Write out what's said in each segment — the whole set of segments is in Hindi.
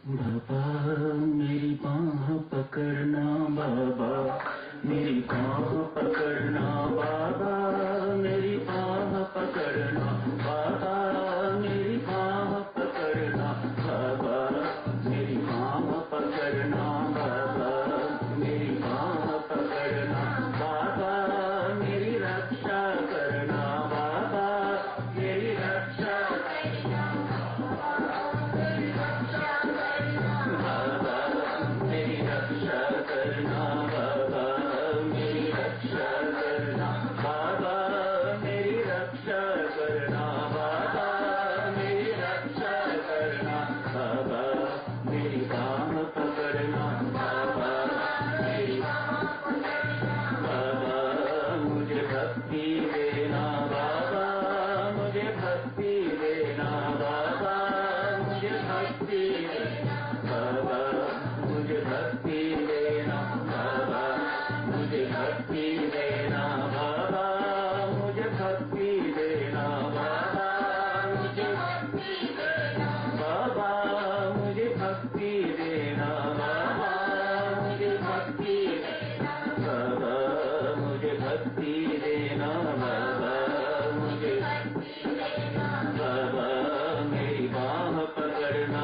बाबा मेरी बाँह पकड़ना, बाबा मेरी बाँह पकड़ना, बाबा मेरी बाँह पकड़ना, बाबा मेरी बाँह पकड़ना, बाबा मेरी बाँह पकड़ना, बाबा मेरी बाँह पकड़ना, बाबा मेरी रक्षा करना, बाबा मेरी रक्षा करना, बाबा मेरी रक्षा करना, बाबा मेरी रक्षा करना, बाबा मेरी रक्षा करना, बाबा मेरी रक्षा करना, बाबा मेरी बाँह पकड़ना, बाबा मेरी बाबा मुझे भक्ति देना, बाबा मुझे भक्ति देना, बाबा मुझे भक्ति देना, बाबा मुझे भक्ति देना, बाबा मुझे भक्ति देना, बाबा मुझे भक्ति देना, बाबा मुझे भक्ति देना, बाबा मुझे भक्ति देना, बाबा मुझे भक्ति देना, बाबा मुझे भक्ति देना, बाबा मुझे बाबा मेरी बाँह पकड़ना,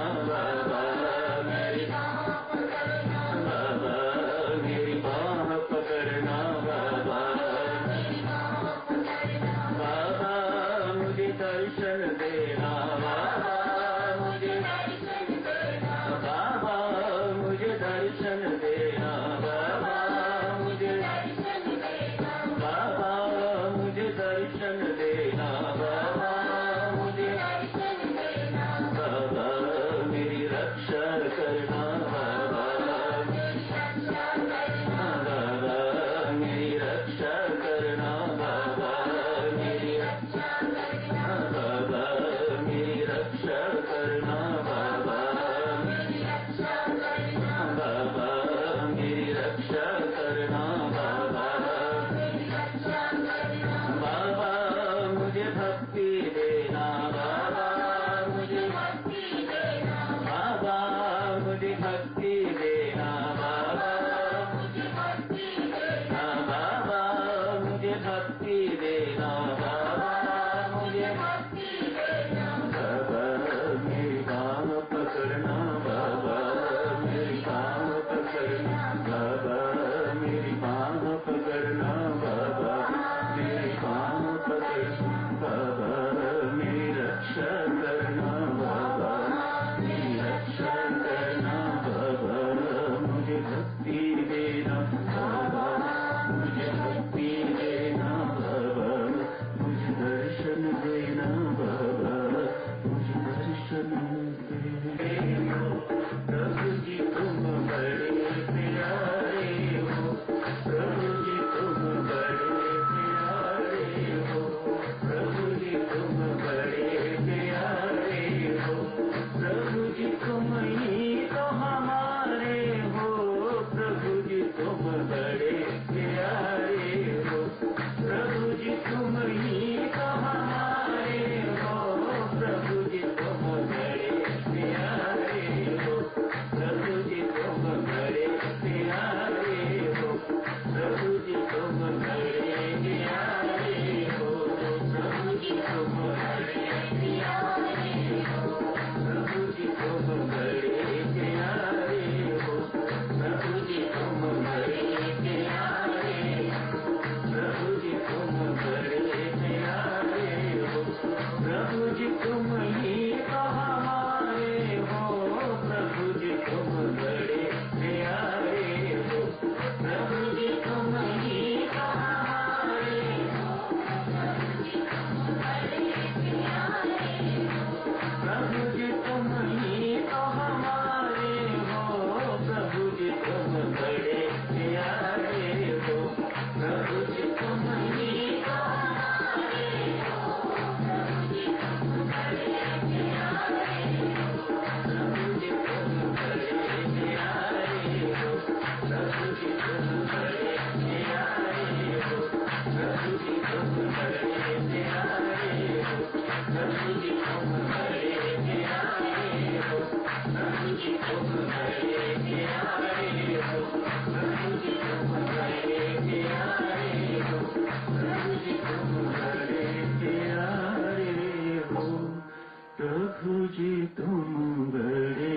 जी तुम बड़े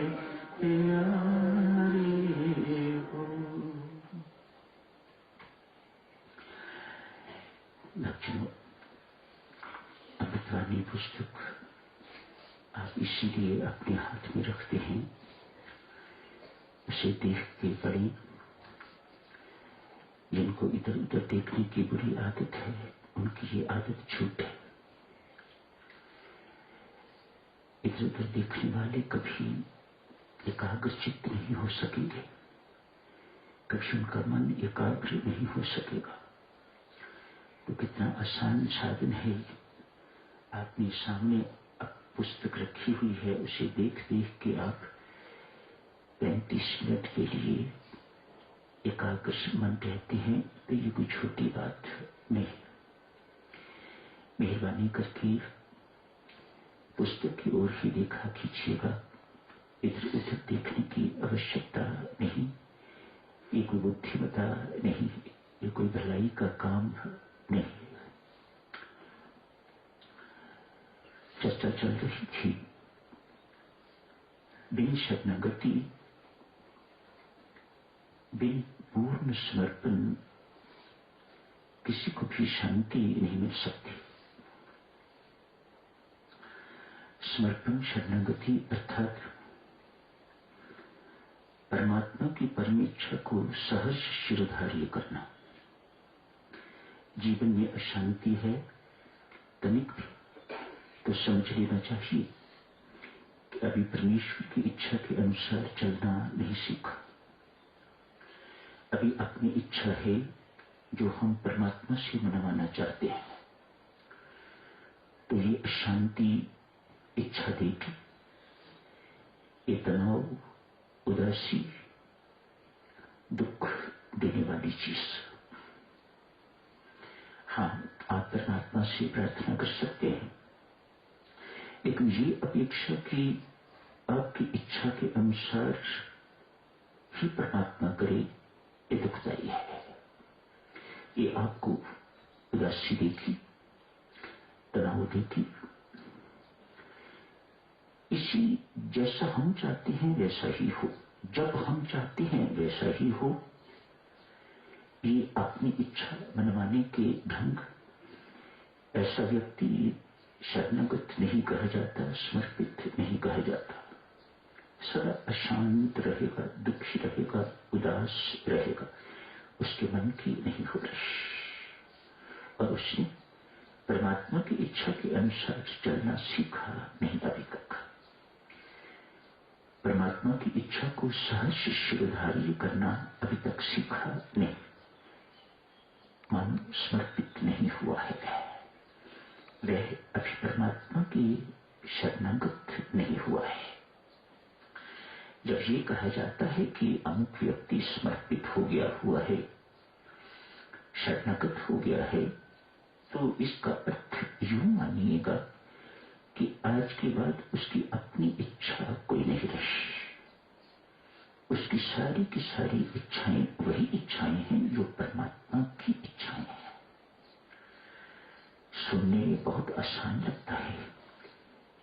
प्यारे हो। बच्चों, अमृतवाणी पुस्तक आप इसीलिए अपने हाथ में रखते हैं, उसे देख के पढ़ें। जिनको इधर उधर देखने की बुरी आदत है, उनकी ये आदत छूटे। इधर उधर देखने वाले कभी एकाग्रचित्त नहीं हो सकेंगे, कभी उनका मन एकाग्र नहीं हो सकेगा। तो कितना आसान साधन है, आपने सामने पुस्तक रखी हुई है, उसे देख देख के आप 35 मिनट के लिए एकाग्र मन रहते हैं। तो ये कोई छोटी बात नहीं। मेहरबानी करके पुस्तक की ओर ही देखा कीजिएगा, इधर उधर देखने की आवश्यकता नहीं। ये कोई बुद्धिमता नहीं, ये कोई भलाई का काम नहीं। चर्चा चल रही थी, बिन शरणागति, बिन पूर्ण समर्पण किसी को भी शांति नहीं मिल सकती। समर्पण शरणागति अर्थात परमात्मा की परम इच्छा को सहज शिरोधार्य करना। जीवन में अशांति है तनिक भी, तो समझ लेना चाहिए कि अभी परमेश्वर की इच्छा के अनुसार चलना नहीं सीखा। अभी अपनी इच्छा है जो हम परमात्मा से मनवाना चाहते हैं, तो ये अशांति इच्छा देगी, ये तनाव, उदासी, दुख देने वाली चीज। हाँ, आप परमात्मा से प्रार्थना कर सकते हैं, लेकिन ये अपेक्षा कि आपकी इच्छा के अनुसार ही परमात्मा करे, ये दुखदायी है। ये आपको उदासी देगी, तनाव देगी। इसी जैसा हम चाहते हैं वैसा ही हो, जब हम चाहते हैं वैसा ही हो, ये अपनी इच्छा मनवाने के ढंग। ऐसा व्यक्ति शरणागत नहीं कहा जाता, समर्पित नहीं कहा जाता। सदा अशांत रहेगा, दुखी रहेगा, उदास रहेगा, उसके मन की नहीं हो रही, और उसने परमात्मा की इच्छा के अनुसार चलना सीखा नहीं अभी तक। परमात्मा की इच्छा को सहज शिरोधार्य करना अभी तक सीखा नहीं। मन समर्पित नहीं हुआ है, वह अभी परमात्मा की शरणागत नहीं हुआ है। जब ये कहा जाता है कि अमुक व्यक्ति समर्पित हो गया हुआ है, शरणागत हो गया है, तो इसका अर्थ यूं मानिएगा कि आज के बाद उसकी अपनी इच्छा कोई नहीं रही। उसकी सारी की सारी इच्छाएं वही इच्छाएं हैं जो परमात्मा की इच्छाएं हैं। सुनने में बहुत आसान लगता है,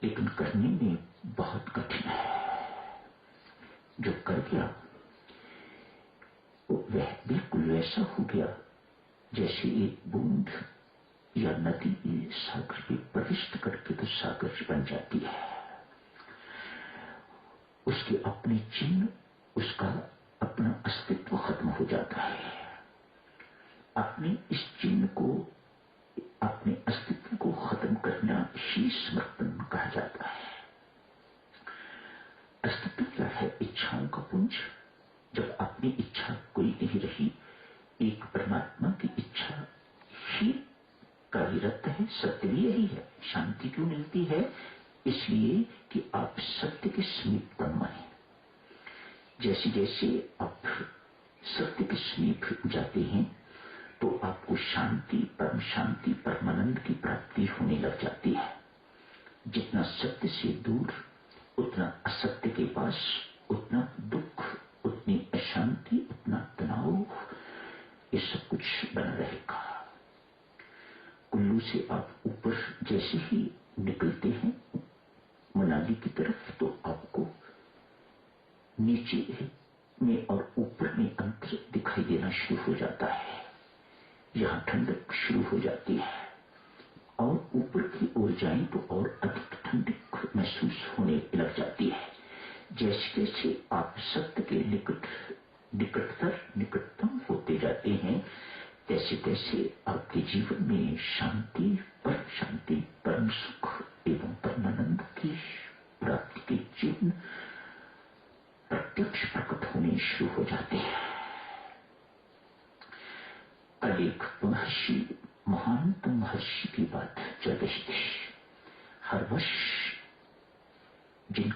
लेकिन करने में बहुत कठिन है। जो कर गया वह बिल्कुल वैसा हो गया जैसे एक बूंद या नदी सागर में प्रविष्ट करके तो सागर बन जाती है। उसके अपने चिन्ह, उसका अपना अस्तित्व खत्म हो जाता है। अपने इस चिन्ह को, अपने अस्तित्व को खत्म करना ही समर्पण कहा जाता है। अस्तित्व क्या है? इच्छाओं का पुंज। जब अपनी इच्छा कोई नहीं रही, एक परमात्मा की इच्छा ही कार्यरत है। सत्य भी यही है। शांति क्यों मिलती है? इसलिए कि आप सत्य के समीपतम बने। जैसे जैसे आप सत्य के समीप जाते हैं तो आपको शांति, परम शांति, परमानंद की प्राप्ति होने लग जाती है। जितना सत्य से दूर, उतना असत्य के पास, उतना दुख, उतनी अशांति, उतना तनाव, ये सब कुछ बना रहेगा। कुल्लू से आप ऊपर जैसे ही निकलते हैं, मनाली की तरफ तो आपको नीचे में और ऊपर में अंतर दिखाई देना शुरू हो जाता है। यहां ठंडक शुरू हो जाती है और ऊपर की ओर जाएं तो और अधिक ठंडक महसूस होने लग जाती है। जैसे जैसे आप सत्य के निकटतम होते जाते हैं, तैसे तैसे आपके जीवन में शांति, परम सुख एवं परमानंद की प्राप्ति के चिन्ह प्रत्यक्ष प्रकट होने शुरू हो जाते हैं। कल एक महर्षि, महानतम महर्षि की बात चल रही थी। हर वर्ष जिनके